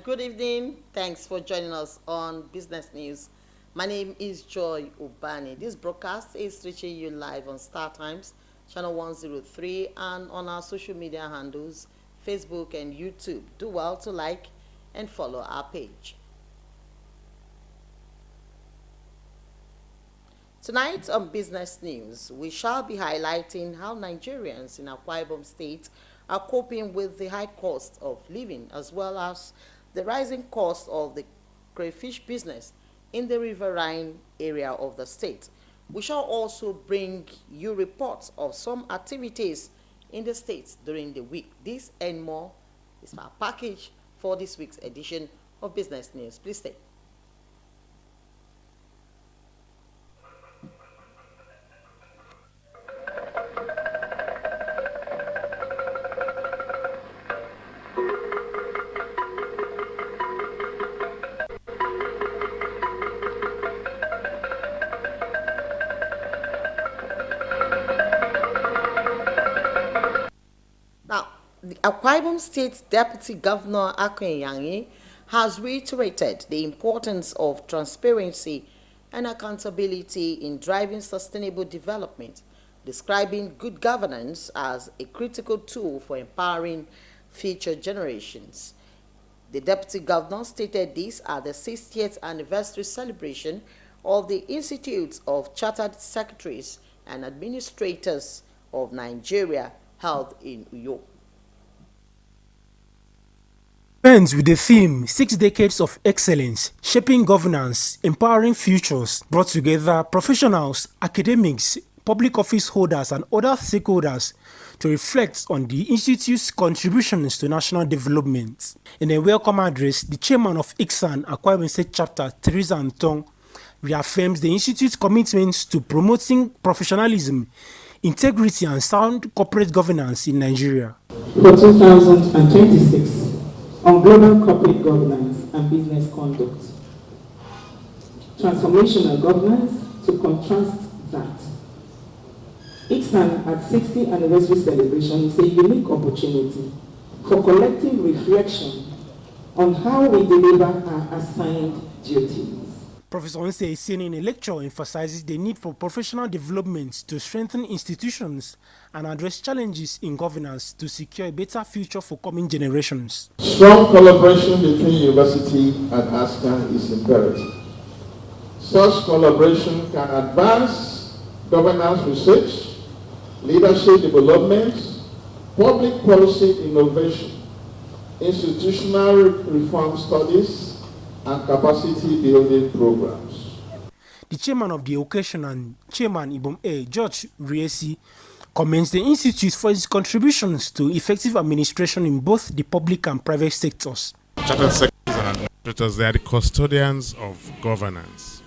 Good evening. Thanks for joining us on Business News. My name is Joy Ubani. This broadcast is reaching you live on Star Times, channel 103, and on our social media handles, Facebook and YouTube. Do well to like and follow our page. Tonight on Business News, we shall be highlighting how Nigerians in Akwa Ibom State are coping with the high cost of living, as well as the rising cost of the crayfish business in the riverine area of the state. We shall also bring you reports of some activities in the state during the week. This and more is our package for this week's edition of Business News. Please stay. The Akwa Ibom State Deputy Governor Akin Yangi has reiterated the importance of transparency and accountability in driving sustainable development, describing good governance as a critical tool for empowering future generations. The Deputy Governor stated this at the 60th anniversary celebration of the Institute of Chartered Secretaries and Administrators of Nigeria held in Uyo. Ends with the theme 6 Decades of Excellence, Shaping Governance, Empowering Futures, brought together professionals, academics, public office holders and other stakeholders to reflect on the Institute's contributions to national development. In a welcome address, the chairman of ICSAN, Akwa Ibom State Chapter, Teresa Antong, reaffirms the Institute's commitments to promoting professionalism, integrity and sound corporate governance in Nigeria. For 2026, on global corporate governance and business conduct. Transformational governance to contrast that. ICSAN at 60th anniversary celebration is a unique opportunity for collective reflection on how we deliver our assigned duties. Professor Onse Iseni in a lecture emphasizes the need for professional development to strengthen institutions and address challenges in governance to secure a better future for coming generations. Strong collaboration between university and ASCA is imperative. Such collaboration can advance governance research, leadership development, public policy innovation, institutional reform studies, and capacity building programs. The chairman of the occasion and chairman Ibom A, George Riesi, commends the Institute for its contributions to effective administration in both the public and private sectors. Chartered secretaries and administrators, they are the custodians of governance.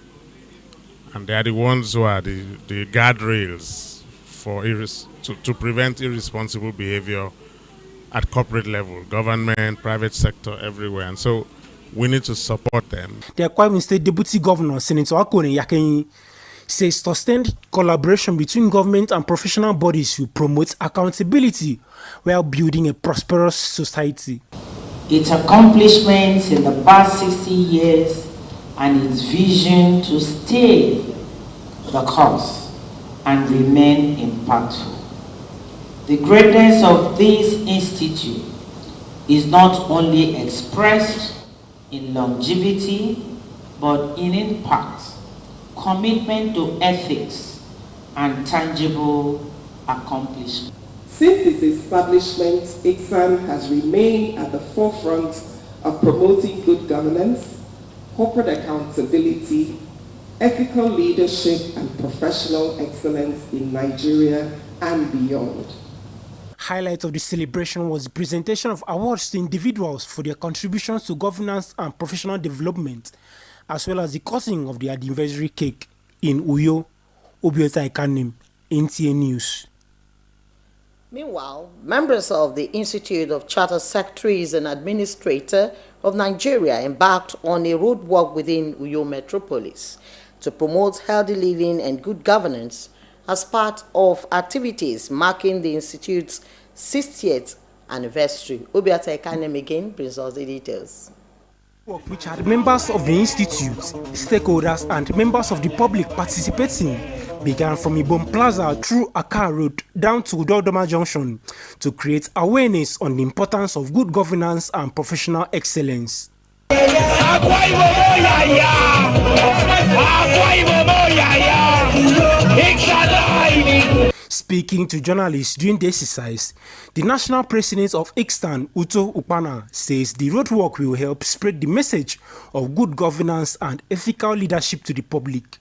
And they are the ones who are the guardrails for to prevent irresponsible behavior at corporate level, government, private sector, everywhere. And so we need to support them. The Akwa Ibom State Deputy Governor, Senator Akone Yakenyi, says sustained collaboration between government and professional bodies will promote accountability while building a prosperous society. Its accomplishments in the past 60 years and its vision to stay the course and remain impactful. The greatness of this institute is not only expressed in longevity, but in impact, commitment to ethics, and tangible accomplishment. Since its establishment, ICSAN has remained at the forefront of promoting good governance, corporate accountability, ethical leadership, and professional excellence in Nigeria and beyond. Highlight of the celebration was the presentation of awards to individuals for their contributions to governance and professional development, as well as the cutting of the anniversary cake in Uyo, Obiota Ikanim, NTA News. Meanwhile, members of the Institute of Chartered Secretaries and Administrators of Nigeria embarked on a road walk within Uyo Metropolis to promote healthy living and good governance as part of activities marking the Institute's 60th anniversary. Obiata Ekanem again brings us the details. which had members of the institute, stakeholders and members of the public participating, began from Ibom Plaza through Accra Road down to Dodoma Junction to create awareness on the importance of good governance and professional excellence. Speaking to journalists during the exercise, the national president of ICSAN, Uto Ukpana, says the roadwork will help spread the message of good governance and ethical leadership to the public.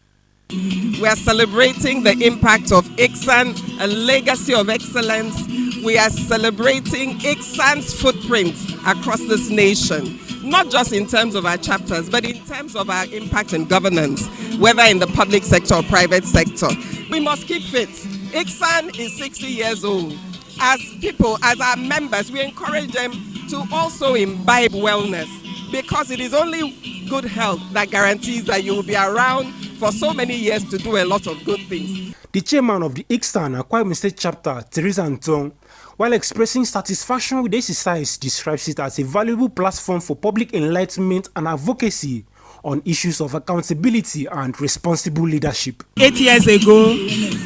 We are celebrating the impact of ICSAN, a legacy of excellence. We are celebrating ICSAN's footprint across this nation, not just in terms of our chapters, but in terms of our impact in governance, whether in the public sector or private sector. We must keep fit. ICSAN is 60 years old. As people, as our members, we encourage them to also imbibe wellness, because it is only good health that guarantees that you will be around for so many years to do a lot of good things. The chairman of the ICSAN Akwa Ibom State chapter, Teresa Ntong, while expressing satisfaction with the exercise, describes it as a valuable platform for public enlightenment and advocacy on issues of accountability and responsible leadership. 8 years ago,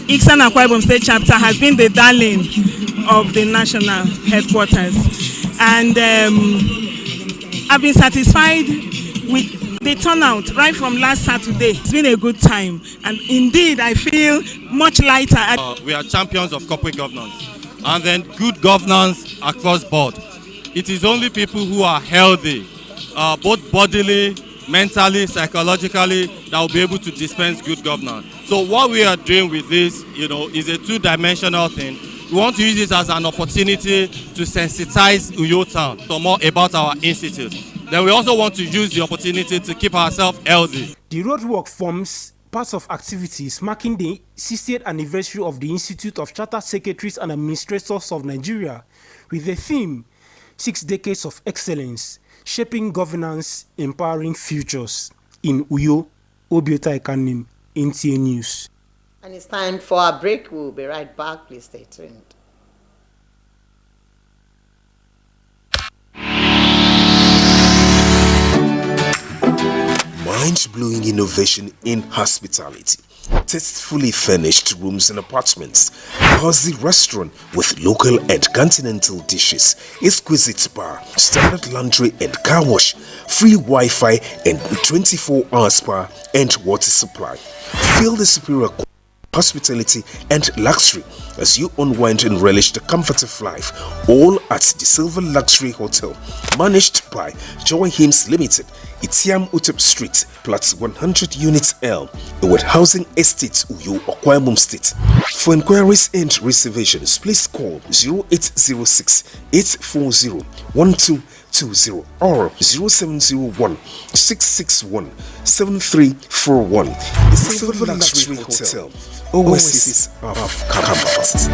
ICSAN Akwa Ibom State chapter has been the darling of the national headquarters, and I've been satisfied with the turnout right from last Saturday. It's been a good time, and indeed I feel much lighter. We are champions of corporate governance, and then good governance across board. It is only people who are healthy, both bodily, mentally, psychologically, that will be able to dispense good governance. So what we are doing with this, is a two-dimensional thing. We want to use this as an opportunity to sensitize Uyo Town to more about our institute. Then we also want to use the opportunity to keep ourselves healthy. The roadwork forms part of activities marking the 60th anniversary of the Institute of Chartered Secretaries and Administrators of Nigeria, with the theme 6 Decades of Excellence, Shaping Governance, Empowering Futures. In Uyo, Obiota Ekanim, NTA News. And it's time for our break. We'll be right back. Please stay tuned. Mind-blowing innovation in hospitality. Tastefully furnished rooms and apartments, cozy restaurant with local and continental dishes, exquisite bar, standard laundry and car wash, free Wi-Fi and 24-hour spa and water supply. Feel the superior hospitality and luxury as you unwind and relish the comfort of life, all at the Silver Luxury Hotel, managed by Joy Hymns Limited, Itiam Utep Street, Plot 100 Units L, Ewet Housing Estate, Uyo, Akwa Ibom State. For inquiries and reservations, please call 0806 840 1220 or 0701 661 7341. The Silver Luxury Hotel, oasis of comfort.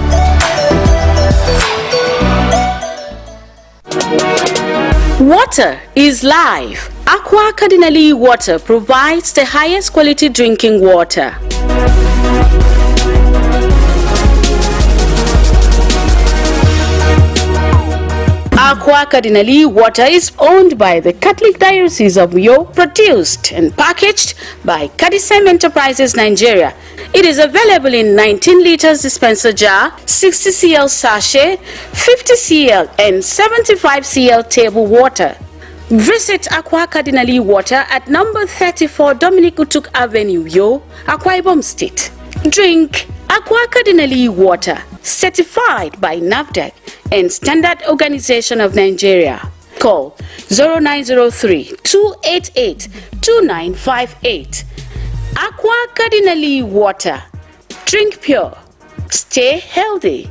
Water is life. Aqua Cardinali Water provides the highest quality drinking water. Aqua Cardinali Water is owned by the Catholic Diocese of Uyo, produced and packaged by Cadisem Enterprises Nigeria. It is available in 19 liters dispenser jar, 60 cl sachet, 50 cl and 75 cl table water. Visit Aqua Cardinali Water at number 34 Dominic Utuk Avenue, Uyo, Akwa Ibom State. Drink Aqua Cardinali Water, certified by NAFDAC and Standard Organization of Nigeria. Call 0903-288-2958. Aqua Cardinali Water. Drink pure. Stay healthy.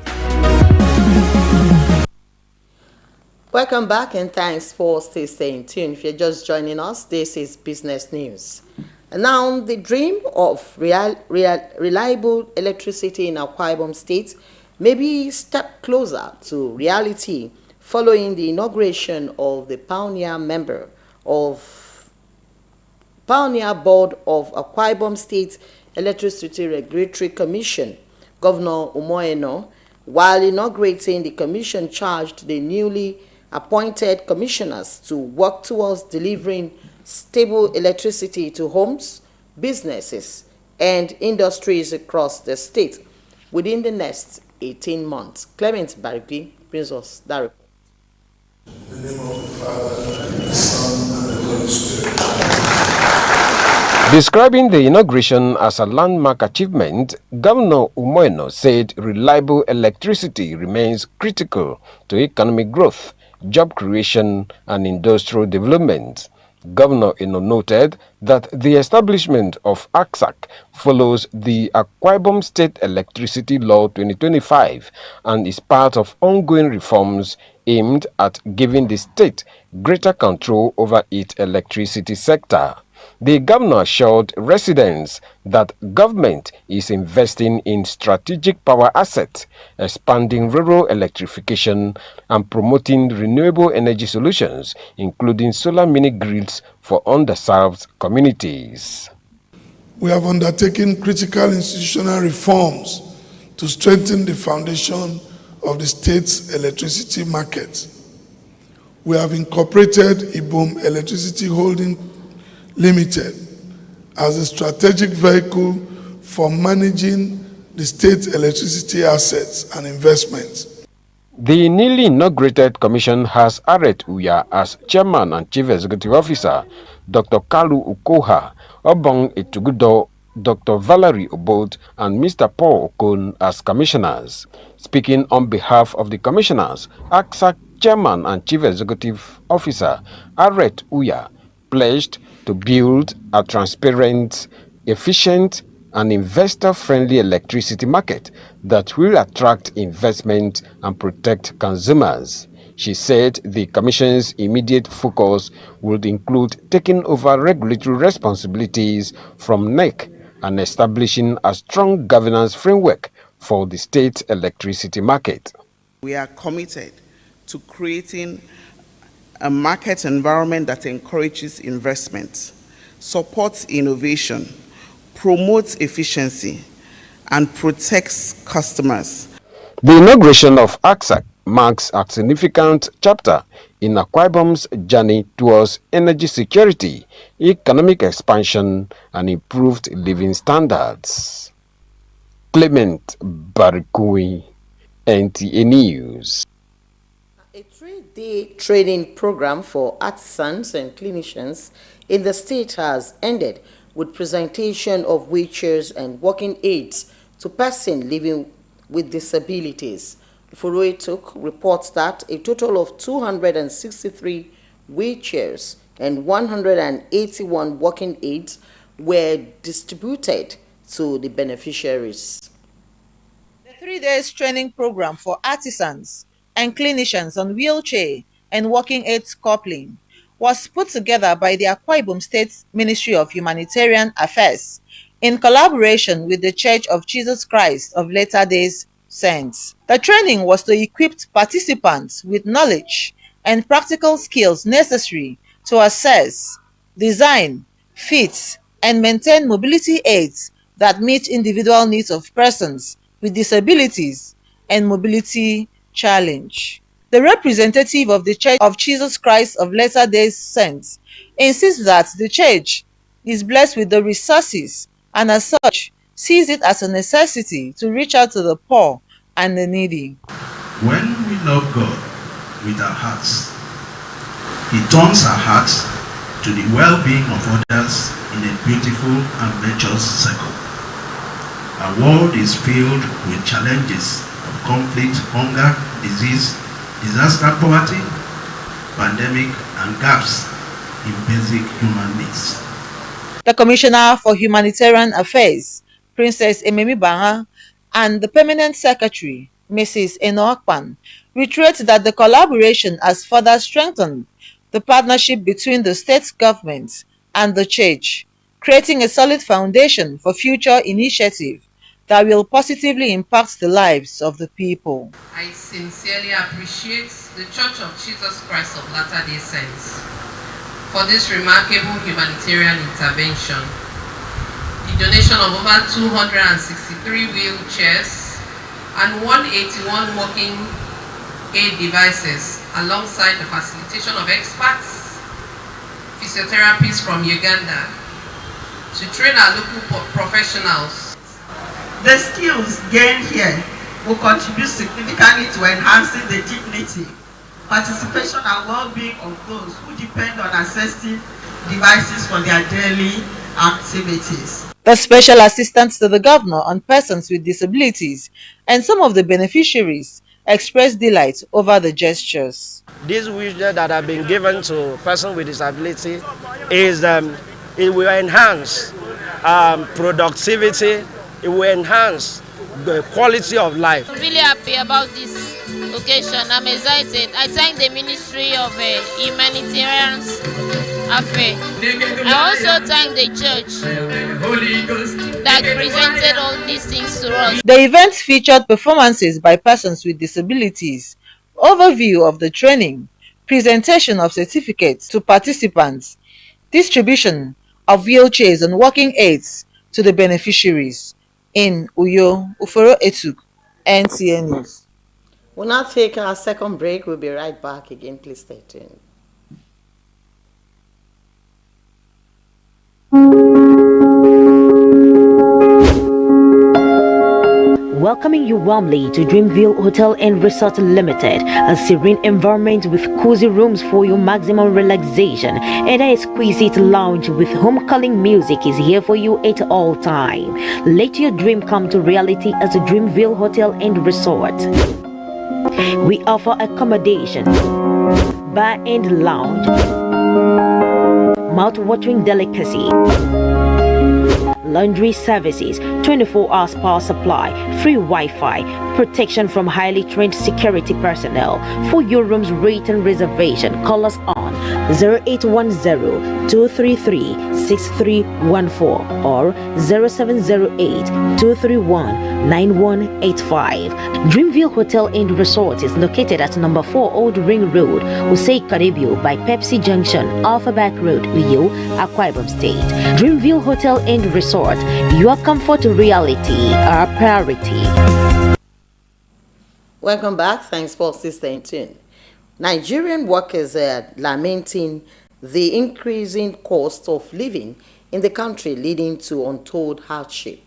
Welcome back and thanks for staying tuned. If you're just joining us, this is Business News. And now, the dream of reliable electricity in Akwa Ibom State may be a step closer to reality following the inauguration of the Pioneer Board of Akwa Ibom State Electricity Regulatory Commission. Governor Umoeno, while inaugurating the commission, charged the newly appointed commissioners to work towards delivering stable electricity to homes, businesses, and industries across the state within the next 18 months. Clement Barigui brings us that report. In the name of the Father, and the Son, and the Holy Spirit. Describing the inauguration as a landmark achievement, Governor Umoeno said reliable electricity remains critical to economic growth, job creation, and industrial development. Governor Eno noted that the establishment of ACSAC follows the Akwa Ibom State Electricity Law 2025 and is part of ongoing reforms aimed at giving the state greater control over its electricity sector. The governor assured residents that government is investing in strategic power assets, expanding rural electrification, and promoting renewable energy solutions, including solar mini-grids for underserved communities. We have undertaken critical institutional reforms to strengthen the foundation of the state's electricity market. We have incorporated Ibom Electricity Holding Limited as a strategic vehicle for managing the state's electricity assets and investments. The newly inaugurated commission has Aret Uya as chairman and chief executive officer, Dr. Kalu Ukoha, Obong Etugudo, Dr. Valerie Obot, and Mr. Paul Okon as commissioners. Speaking on behalf of the commissioners, ACSAC chairman and chief executive officer, Aret Uya, pledged to build a transparent, efficient, and investor-friendly electricity market that will attract investment and protect consumers. She said the Commission's immediate focus would include taking over regulatory responsibilities from NEC and establishing a strong governance framework for the state electricity market. We are committed to creating a market environment that encourages investment, supports innovation, promotes efficiency, and protects customers. The inauguration of ACSAC marks a significant chapter in Akwa Ibom's journey towards energy security, economic expansion, and improved living standards. Clement Barigui, NTA News. A 3-day training program for artisans and clinicians in the state has ended with presentation of wheelchairs and walking aids to persons living with disabilities. Furuetuk reports that a total of 263 wheelchairs and 181 walking aids were distributed to the beneficiaries. The 3 days training program for artisans and clinicians on wheelchair and walking aids coupling was put together by the Akwa Ibom State Ministry of Humanitarian Affairs in collaboration with the Church of Jesus Christ of Latter-day Saints. The training was to equip participants with knowledge and practical skills necessary to assess, design, fit, and maintain mobility aids that meet individual needs of persons with disabilities and mobility challenge. The representative of the Church of Jesus Christ of Latter-day Saints insists that the church is blessed with the resources and as such sees it as a necessity to reach out to the poor and the needy. When we love God with our hearts, He turns our hearts to the well-being of others in a beautiful and virtuous circle. Our world is filled with challenges of conflict, hunger, disease, disaster, poverty, pandemic, and gaps in basic human needs. The Commissioner for Humanitarian Affairs, Princess Ememi Baha, and the Permanent Secretary, Mrs. Eno Akpan, reiterate that the collaboration has further strengthened the partnership between the state government and the church, creating a solid foundation for future initiatives that will positively impact the lives of the people. I sincerely appreciate the Church of Jesus Christ of Latter-day Saints for this remarkable humanitarian intervention. The donation of over 263 wheelchairs and 181 walking aid devices alongside the facilitation of experts, physiotherapists from Uganda to train our local professionals. The skills gained here will contribute significantly to enhancing the dignity, participation and well-being of those who depend on assistive devices for their daily activities. The special assistants to the governor on persons with disabilities and some of the beneficiaries expressed delight over the gestures. These wheelchairs that have been given to persons with disability is it will enhance productivity, it will enhance the quality of life. I'm really happy about this occasion. I'm excited. I thank the Ministry of Humanitarian Affairs. I also thank the church that presented all these things to us. The event featured performances by persons with disabilities, overview of the training, presentation of certificates to participants, distribution of wheelchairs and walking aids to the beneficiaries. In Uyo, Uforo Etuk, NTN News. We'll now take our second break. We'll be right back again. Please stay tuned. Welcoming you warmly to Dreamville Hotel and Resort Limited, a serene environment with cozy rooms for your maximum relaxation, and an exquisite lounge with home-calling music is here for you at all time. Let your dream come to reality at the Dreamville Hotel and Resort. We offer accommodation, bar and lounge, mouth-watering delicacy, laundry services, 24-hour power supply, free Wi-Fi, protection from highly trained security personnel. For your room's rate and reservation, call us on 0810-233-6314 or 0708-231-9185. Dreamville Hotel and Resort is located at number 4 Old Ring Road, Usei Karibio by Pepsi Junction, Alphabet Road, Uyo, Akwa Ibom State. Dreamville Hotel and Resort, your comfort reality, our priority. Welcome back. Thanks for staying tuned. Nigerian workers are lamenting the increasing cost of living in the country, leading to untold hardship.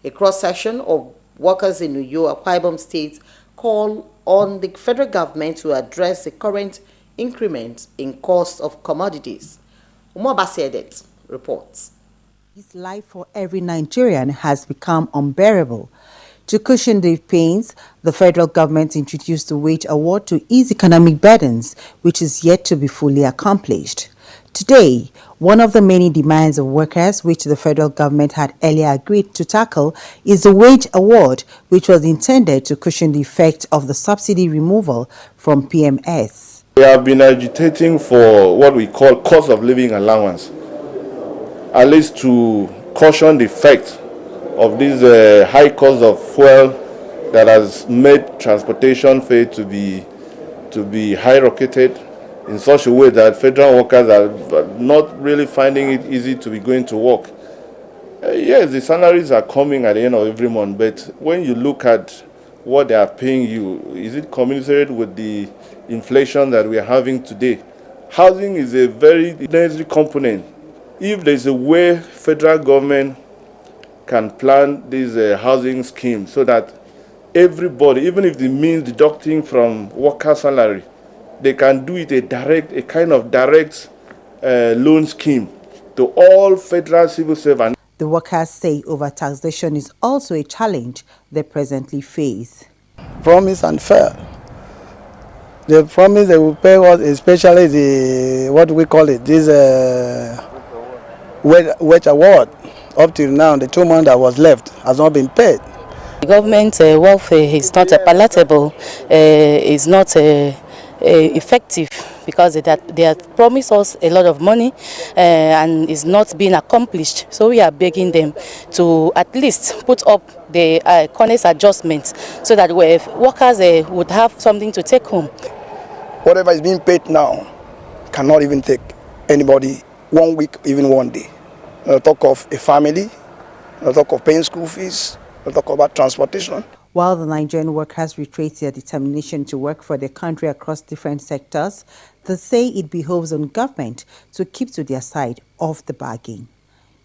A cross-section of workers in Uyo, Akwa Ibom State call on the federal government to address the current increment in cost of commodities. Umar Basiedet reports. This life for every Nigerian has become unbearable. To cushion the pains, the federal government introduced the wage award to ease economic burdens, which is yet to be fully accomplished. Today, one of the many demands of workers which the federal government had earlier agreed to tackle is the wage award, which was intended to cushion the effect of the subsidy removal from PMS. We have been agitating for what we call cost of living allowance, at least to cushion the effect of this high cost of fuel that has made transportation fare to be high-rocketed in such a way that federal workers are not really finding it easy to be going to work. Yes, the salaries are coming at the end of every month, but when you look at what they are paying you, is it commensurate with the inflation that we are having today? Housing is a very necessary component. If there is a way federal government can plan this housing scheme so that everybody, even if it means deducting from worker salary, they can do it a kind of direct loan scheme to all federal civil servants. The workers say overtaxation is also a challenge they presently face. Promise and fair. They promise they will pay us, especially the what we call it, this wage award. Up till now, the 2 months that was left has not been paid. The government welfare is not palatable, is not effective, because they have promised us a lot of money and is not being accomplished. So we are begging them to at least put up the honest adjustments so that workers would have something to take home. Whatever is being paid now cannot even take anybody 1 week, even 1 day. Talk of a family, talk of paying school fees, talk about transportation. While the Nigerian workers reiterate their determination to work for their country across different sectors, they say it behoves on government to keep to their side of the bargain.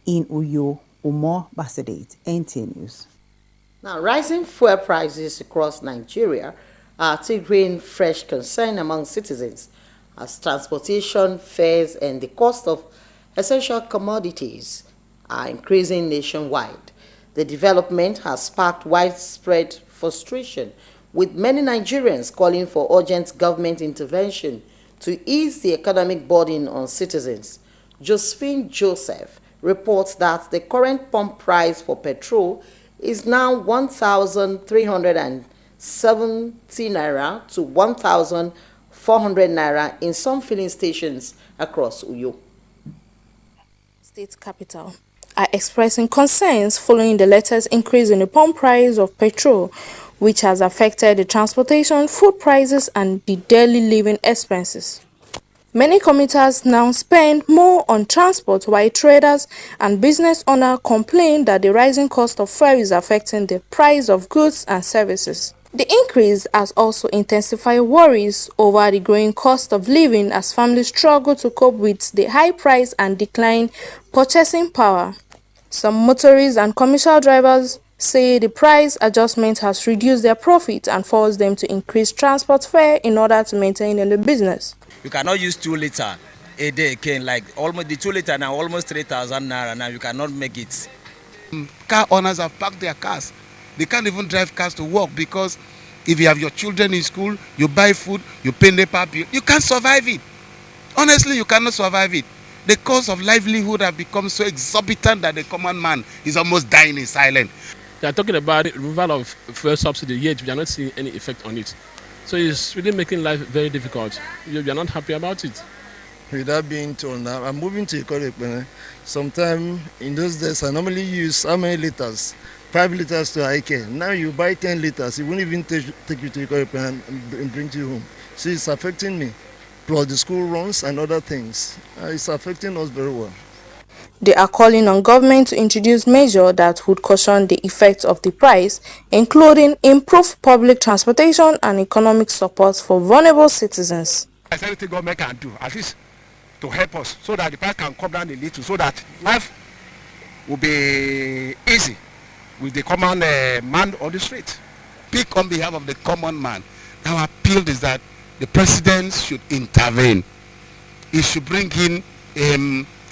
In Uyo, Umar Basedate, NTA News. Now, rising fuel prices across Nigeria are triggering fresh concern among citizens as transportation fares and the cost of essential commodities are increasing nationwide. The development has sparked widespread frustration, with many Nigerians calling for urgent government intervention to ease the economic burden on citizens. Josephine Joseph reports that the current pump price for petrol is now 1,370 naira to 1,400 naira in some filling stations across Uyo. State capital are expressing concerns following the latest increase in the pump price of petrol, which has affected the transportation, food prices, and the daily living expenses. Many commuters now spend more on transport, while traders and business owners complain that the rising cost of fuel is affecting the price of goods and services. The increase has also intensified worries over the growing cost of living as families struggle to cope with the high price and decline purchasing power. Some motorists and commercial drivers say the price adjustment has reduced their profit and forced them to increase transport fare in order to maintain the business. You cannot use 2 liters a day again, like almost the 2 liters now almost 3,000 naira now. You cannot make it. Car owners have parked their cars. They can't even drive cars to work because if you have your children in school, you buy food, you pay NEPA bill, you can't survive it. Honestly, you cannot survive it. The cost of livelihood have become so exorbitant that the common man is almost dying in silence. They are talking about the removal of fuel subsidy, yet we are not seeing any effect on it. So it's really making life very difficult. We are not happy about it. Without being told now, I'm moving to Ikorekpene. Sometime in those days, I normally use how many liters? 5 liters to IK. Now you buy 10 liters, it won't even take you to Ikorekpene and bring you home. So it's affecting me. Plus the school runs and other things. It's affecting us very well. They are calling on government to introduce measures that would cushion the effects of the price, including improved public transportation and economic support for vulnerable citizens. There's anything government can do, at least to help us, so that the price can come down a little, so that life will be easy with the common man on the street. Speak on behalf of the common man. Our appeal is that the president should intervene. He should bring in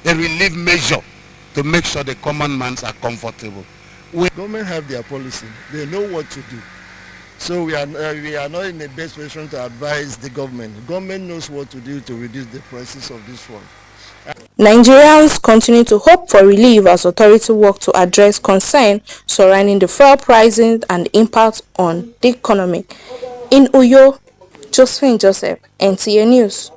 a relief measure to make sure the common man are comfortable. Government have their policy. They know what to do. So we are not in the best position to advise the government. The government knows what to do to reduce the prices of this one. Nigerians continue to hope for relief as authorities work to address concern surrounding the fuel pricing and the impact on the economy. In Uyo, Josephine Joseph, NTA News.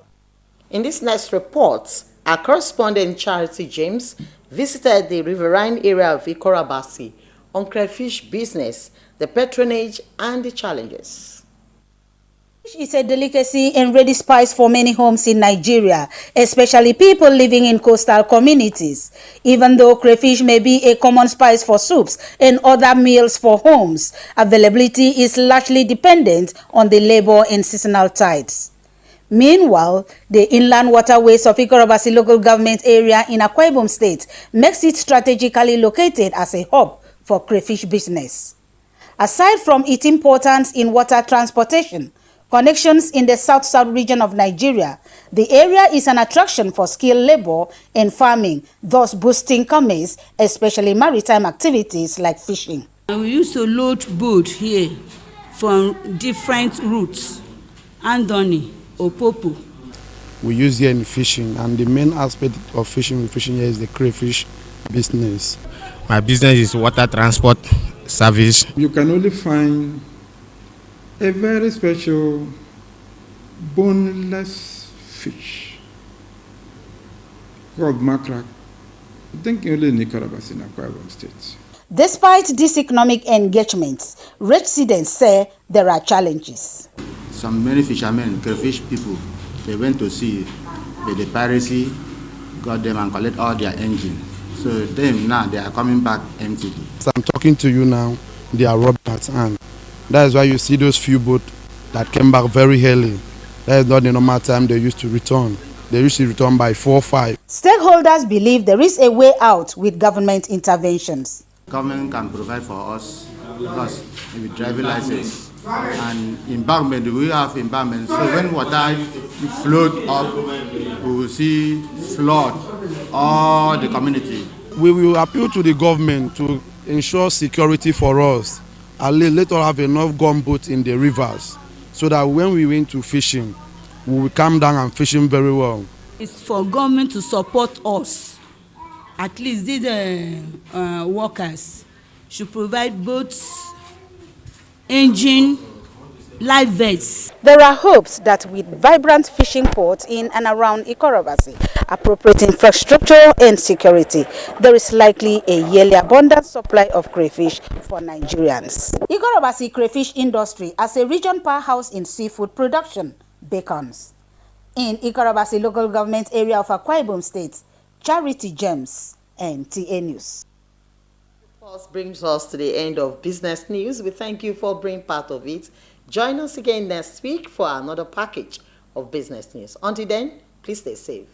In this next report, our correspondent Charity James visited the riverine area of Ikorabasi on crayfish business, the patronage and the challenges. Fish is a delicacy and ready spice for many homes in Nigeria, especially people living in coastal communities. Even though crayfish may be a common spice for soups and other meals for homes, availability is largely dependent on the labor and seasonal tides. Meanwhile, the inland waterways of Ikorabasi local government area in Akwa Ibom State makes it strategically located as a hub for crayfish business. Aside from its importance in water transportation, connections in the south-south region of Nigeria, the area is an attraction for skilled labor and farming, thus boosting commerce, especially maritime activities like fishing. We used to load boat here from different routes, Andoni, Opopo. We use here in fishing, and the main aspect of fishing here is the crayfish business. My business is water transport service. You can only find a very special boneless fish called mackerel. I think only in Ikorabasi in Akwa Ibom State. Despite these economic engagements, residents say there are challenges. Many fishermen, crayfish people, they went to sea, the piracy got them and collect all their engine. So them now, they are coming back empty. As I'm talking to you now, they are robbing at hand. That is why you see those few boats that came back very early. That is not the normal time they used to return. They used to return by 4 or 5. Stakeholders believe there is a way out with government interventions. Government can provide for us because maybe driving license and embankment. We have embankment, so when water float up, we will see flood all the community. We will appeal to the government to ensure security for us. And let us have enough gunboats in the rivers so that when we went to fishing, we will come down and fishing very well. It's for government to support us. At least these workers should provide boats, engine, live vests. There are hopes that with vibrant fishing ports in and around Ikorobasi, appropriate infrastructure and security, there is likely a yearly abundant supply of crayfish for Nigerians. Ikorobasi crayfish industry as a region powerhouse in seafood production beacons. In Ikorobasi local government area of Akwa Ibom State, Charity James, NTA News. This brings us to the end of business news. We thank you for being part of it. Join us again next week for another package of business news. Until then, please stay safe.